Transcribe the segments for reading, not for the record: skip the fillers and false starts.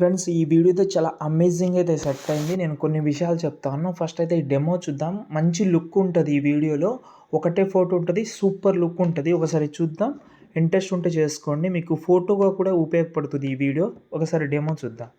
Friends, ఈ video అయితే చాలా అమేజింగ్ అయితే సెట్ అయింది. నేను కొన్ని విషయాలు చెప్తాను. ఫస్ట్ అయితే ఈ డెమో చూద్దాం. మంచి లుక్ ఉంటుంది ఈ వీడియోలో. ఒకటే ఫోటో ఉంటుంది, సూపర్ లుక్ ఉంటుంది. ఒకసారి చూద్దాం. ఇంట్రెస్ట్ ఉంటే చేసుకోండి, మీకు ఫోటోగా కూడా ఉపయోగపడుతుంది ఈ వీడియో. ఒకసారి డెమో చూద్దాం.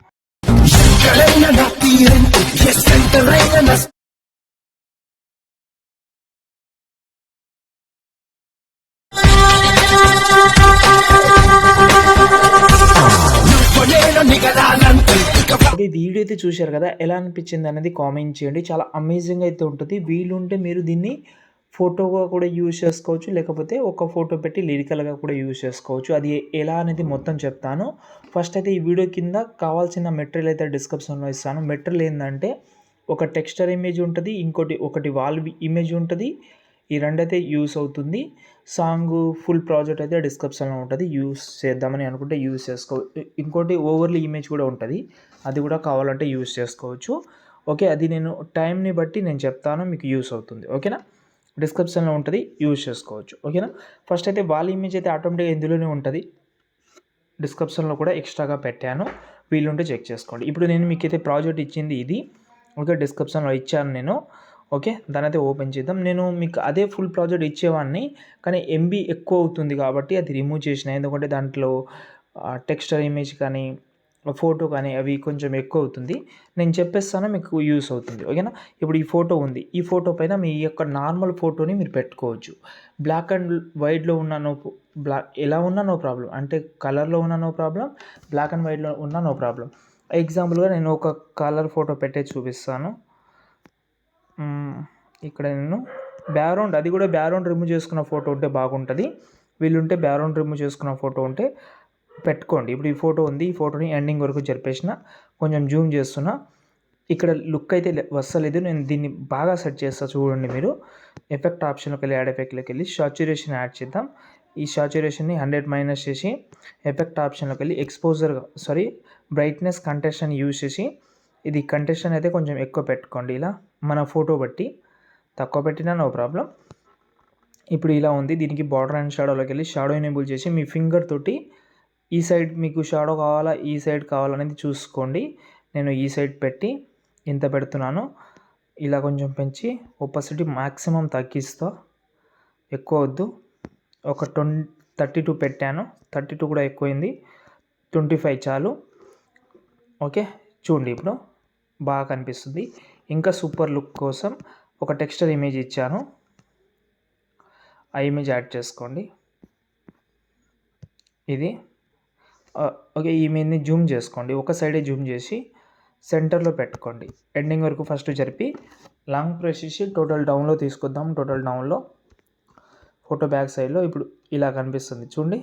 ఓకే, వీడియో అయితే చూశారు కదా, ఎలా అనిపించింది అనేది కామెంట్ చేయండి. చాలా అమేజింగ్ అయితే ఉంటుంది. వీలుంటే మీరు దీన్ని ఫోటోగా కూడా యూజ్ చేసుకోవచ్చు, లేకపోతే ఒక ఫోటో పెట్టి లిరికల్గా కూడా యూజ్ చేసుకోవచ్చు. అది ఎలా అనేది మొత్తం చెప్తాను. ఫస్ట్ అయితే ఈ వీడియో కింద కావాల్సిన మెటీరియల్ అయితే డిస్క్రిప్షన్లో ఇస్తాను. మెటీరియల్ ఏంటంటే ఒక టెక్స్చర్ ఇమేజ్ ఉంటుంది, ఒకటి వాల్ ఇమేజ్ ఉంటుంది. ఈ రెండైతే యూస్ అవుతుంది. సాంగ్ ఫుల్ ప్రాజెక్ట్ అయితే డిస్క్రిప్షన్లో ఉంటుంది. యూస్ చేద్దామని అనుకుంటే యూస్ ఇంకోటి ఓవర్లీ ఇమేజ్ కూడా ఉంటుంది, అది కూడా కావాలంటే యూస్ చేసుకోవచ్చు. ఓకే, అది నేను టైంని బట్టి నేను చెప్తాను, మీకు యూస్ అవుతుంది. ఓకేనా, డిస్క్రిప్షన్లో ఉంటుంది, యూస్ చేసుకోవచ్చు. ఓకేనా, ఫస్ట్ అయితే వాల్ ఇమేజ్ అయితే ఆటోమేటిక్గా ఇందులోనే ఉంటుంది. డిస్క్రిప్షన్లో కూడా ఎక్స్ట్రాగా పెట్టాను, వీలుంటే చెక్ చేసుకోండి. ఇప్పుడు నేను మీకు అయితే ప్రాజెక్ట్ ఇచ్చింది ఇది. ఓకే, డిస్క్రిప్షన్లో ఇచ్చాను నేను. ఓకే, దాని అయితే ఓపెన్ చేద్దాం. నేను మీకు అదే ఫుల్ ప్రాజెక్ట్ ఇచ్చేవాడిని, కానీ ఎంబీ ఎక్కువ అవుతుంది కాబట్టి అది రిమూవ్ చేసిన. ఎందుకంటే దాంట్లో టెక్స్చర్ ఇమేజ్ కానీ ఫోటో కానీ అవి కొంచెం ఎక్కువ అవుతుంది. నేను చెప్పేస్తాను, మీకు యూస్ అవుతుంది. ఓకేనా, ఇప్పుడు ఈ ఫోటో ఉంది. ఈ ఫోటో పైన మీ యొక్క నార్మల్ ఫోటోని మీరు పెట్టుకోవచ్చు. బ్లాక్ అండ్ వైట్లో ఉన్న ఎలా ఉన్నా నో ప్రాబ్లం. అంటే కలర్లో ఉన్న నో ప్రాబ్లం, బ్లాక్ అండ్ వైట్లో ఉన్న నో ప్రాబ్లం. ఎగ్జాంపుల్గా నేను ఒక కలర్ ఫోటో పెట్టే చూపిస్తాను. ఇక్కడ నేను బ్యాక్గ్రౌండ్, అది కూడా బ్యాక్గ్రౌండ్ రిమూవ్ చేసుకున్న ఫోటో ఉంటే బాగుంటుంది. వీళ్ళుంటే బ్యాక్గ్రౌండ్ రిమూవ్ చేసుకున్న ఫోటో ఉంటే పెట్టుకోండి. ఇప్పుడు ఈ ఫోటో ఉంది, ఈ ఫోటోని ఎండింగ్ వరకు జరిపేసిన, కొంచెం జూమ్ చేస్తున్నా. ఇక్కడ లుక్ అయితే వస్తలేదు. నేను దీన్ని బాగా సెట్ చేస్తా, చూడండి మీరు. ఎఫెక్ట్ ఆప్షన్లోకి వెళ్ళి యాడ్ ఎఫెక్ట్లోకి వెళ్ళి సాచురేషన్ యాడ్ చేద్దాం. ఈ సాచురేషన్ని 100 మైనస్ చేసి ఎఫెక్ట్ ఆప్షన్లోకి వెళ్ళి బ్రైట్నెస్ కంటెస్ట్ని యూజ్ చేసి, ఇది కంటెస్ట్ని అయితే కొంచెం ఎక్కువ పెట్టుకోండి. ఇలా మన ఫోటో బట్టి, తక్కువ పెట్టినా నో ప్రాబ్లం. ఇప్పుడు ఇలా ఉంది. దీనికి బార్డర్ అండ్ షాడోలోకి వెళ్ళి షాడో ఎనేబుల్ చేసి మీ ఫింగర్ తోటి ఈ సైడ్ మీకు షాడో కావాలా, ఈ సైడ్ కావాలనేది చూసుకోండి. నేను ఈ సైడ్ పెట్టి ఇంత పెడుతున్నాను. ఇలా కొంచెం పెంచి ఒపాసిటీ మ్యాక్సిమం తగ్గిస్తా, ఎక్కువ వద్దు. ఒక 32 పెట్టాను. 32 కూడా ఎక్కువైంది, 25 చాలు. ఓకే, చూడండి ఇప్పుడు బాగా కనిపిస్తుంది. ఇంకా సూపర్ లుక్ కోసం ఒక టెక్స్చర్ ఇమేజ్ ఇచ్చాను, ఆ ఇమేజ్ యాడ్ చేసుకోండి. ఇది ఓకే, ఈ ఇమేజ్ని జూమ్ చేసుకోండి. ఒక సైడే జూమ్ చేసి సెంటర్లో పెట్టుకోండి. ఎండింగ్ వరకు ఫస్ట్ జరిపి లాంగ్ ప్రెస్ చేసి టోటల్ డౌన్లో తీసుకొద్దాం. టోటల్ డౌన్లో ఫోటో బ్యాక్ సైడ్లో ఇప్పుడు ఇలా కనిపిస్తుంది, చూడండి.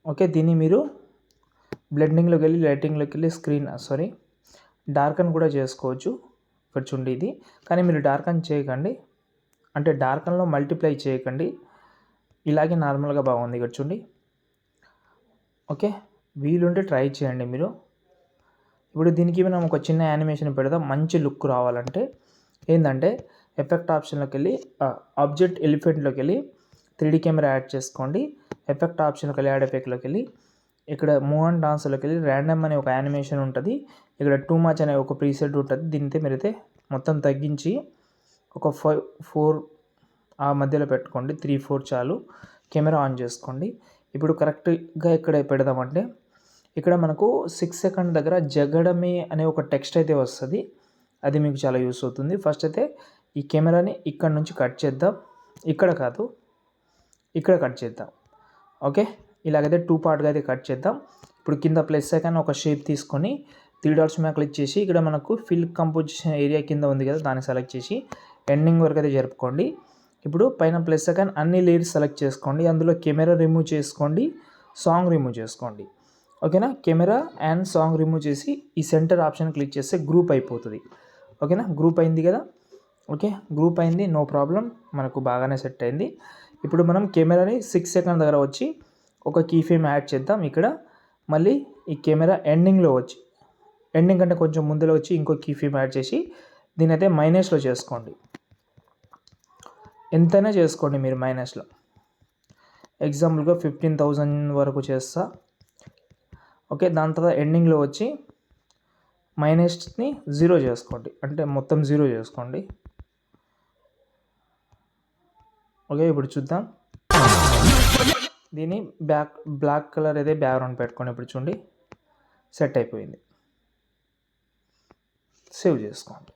ఓకే, దీన్ని మీరు బ్లెండింగ్లోకి వెళ్ళి లైటింగ్లోకి వెళ్ళి డార్కన్ కూడా చేసుకోవచ్చు. ఇక్కడ చూడండి ఇది, కానీ మీరు డార్కన్ చేయకండి, అంటే డార్కన్లో మల్టిప్లై చేయకండి. ఇలాగే నార్మల్గా బాగుంది. ఇక్కడ చూడండి. ఓకే, వీలుంటే ట్రై చేయండి మీరు. ఇప్పుడు దీనికి మనం ఒక చిన్న యానిమేషన్ పెడదాం. మంచి లుక్ రావాలంటే ఏంటంటే ఎఫెక్ట్ ఆప్షన్లోకి వెళ్ళి ఆబ్జెక్ట్ ఎలిఫెంట్లోకి వెళ్ళి 3D కెమెరా యాడ్ చేసుకోండి. ఎఫెక్ట్ ఆప్షన్లోకి వెళ్ళి యాడ్ ఎఫెక్ట్లోకి వెళ్ళి ఇక్కడ మూవ్ అండ్ డాన్స్లోకి వెళ్ళి ర్యాండమ్ అనే ఒక యానిమేషన్ ఉంటుంది. ఇక్కడ టూ మచ్ అనే ఒక ప్రీసెట్ ఉంటుంది. దీనితో మీరైతే మొత్తం తగ్గించి ఒక 4 ఆ మధ్యలో పెట్టుకోండి. 3-4 చాలు. కెమెరా ఆన్ చేసుకోండి. ఇప్పుడు కరెక్ట్గా ఇక్కడ పెడదామంటే ఇక్కడ మనకు 6 సెకండ్ దగ్గర జగడమే అనే ఒక టెక్స్ట్ అయితే వస్తుంది. అది మీకు చాలా యూస్ అవుతుంది. ఫస్ట్ అయితే ఈ కెమెరాని ఇక్కడ నుంచి కట్ చేద్దాం. ఇక్కడ కాదు, ఇక్కడ కట్ చేద్దాం. ఓకే, ఇలాగైతే 2 పార్ట్గా అయితే కట్ చేద్దాం. ఇప్పుడు కింద ప్లస్ ఐకాన్ ఒక షేప్ తీసుకొని 3 డాట్స్ మీద క్లిక్ చేసి ఇక్కడ మనకు ఫిల్ కంపోజిషన్ ఏరియా కింద ఉంది కదా, దాన్ని సెలెక్ట్ చేసి ఎండింగ్ వరకు అయితే జరుపుకోండి. ఇప్పుడు పైన ప్లస్ ఐకాన్ అన్ని లేయర్స్ సెలెక్ట్ చేసుకోండి. అందులో కెమెరా రిమూవ్ చేసుకోండి, సాంగ్ రిమూవ్ చేసుకోండి. ఓకేనా, కెమెరా అండ్ సాంగ్ రిమూవ్ చేసి ఈ సెంటర్ ఆప్షన్ క్లిక్ చేస్తే గ్రూప్ అయిపోతుంది. ఓకేనా, గ్రూప్ అయింది కదా. ఓకే, గ్రూప్ అయింది, నో ప్రాబ్లం, మనకు బాగానే సెట్ అయింది. ఇప్పుడు మనం కెమెరాని 6 సెకండ్ దగ్గర వచ్చి ఒక కీ ఫ్రేమ్ యాడ్ చేద్దాం. ఇక్కడ మళ్ళీ ఈ కెమెరా ఎండింగ్ అంటే కొంచెం ముందులో వచ్చి ఇంకో కీ ఫ్రేమ్ యాడ్ చేసి దీని అయితే మైనస్లో చేసుకోండి. ఎంతైనా చేసుకోండి మీరు మైనస్లో. ఎగ్జాంపుల్గా 15,000 వరకు చేస్తా. ఓకే, దాని తర్వాత ఎండింగ్లో వచ్చి మైనస్ని 0 చేసుకోండి, అంటే మొత్తం 0 చేసుకోండి. ఓకే, ఇప్పుడు చూద్దాం. దీన్ని బ్లాక్ కలర్ అయితే బ్యాక్గ్రౌండ్ పెట్టుకోండి. ఇప్పుడు చూడండి సెట్ అయిపోయింది. సేవ్ చేసుకోండి.